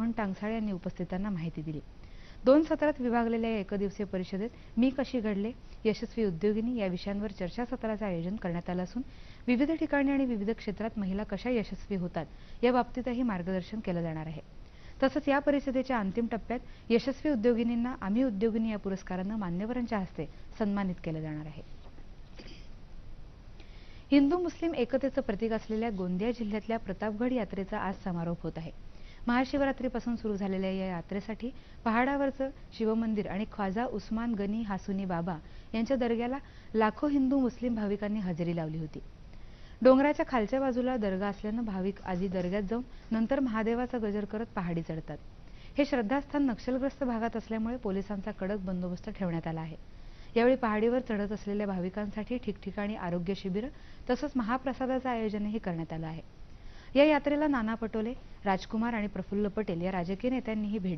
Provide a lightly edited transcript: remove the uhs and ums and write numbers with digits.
मोहन टांगसाळे यांनी उपस्थितांना माहिती दिली। 2 सत्रात विभागलेल्या या एकदिवसीय परिषदेत मी कशी घडले, यशस्वी उद्योगिनी या विषयांवर चर्चासत्राचे आयोजन करण्यात आले असून विविध ठिकाणी आणि विविध क्षेत्रात महिला कशा यशस्वी होतात या बाबतीतही मार्गदर्शन केले जाणार आहे। तसंच या परिषदेच्या अंतिम टप्प्यात यशस्वी उद्योगिनींना आम्ही उद्योगिनी या पुरस्काराने मान्यवरांच्या हस्ते सन्मानित केले जाणार आहे। हिंदू मुस्लिम एकतेचे प्रतीक असलेल्या गोंदिया जिल्ह्यातल्या प्रतापगड यात्रेचा आज समारोप होत आहे। महाशिवरात्रीपासून सुरू झालेल्या या यात्रेसाठी पहाडावरचं शिवमंदिर आणि ख्वाजा उस्मान गनी हासुनी बाबा यांच्या दर्ग्याला लाखो हिंदू मुस्लिम भाविकांनी हजेरी लावली होती। डोंगराच्या खालच्या बाजूला दर्गा असल्यानं भाविक आधी दर्ग्यात जाऊन नंतर महादेवाचा गजर करत पहाडी चढतात। हे श्रद्धास्थान नक्षलग्रस्त भागात असल्यामुळे पोलिसांचा कडक बंदोबस्त ठेवण्यात आला आहे। यावेळी पहाडीवर चढत असलेल्या भाविकांसाठी ठिकठिकाणी आरोग्य शिबिर तसंच महाप्रसादाचं आयोजनही करण्यात आलं आहे। या यात्रेला नाना पटोले, राजकुमार आणि प्रफुल्ल पटेल या राजकीय नेत्यांनीही भेट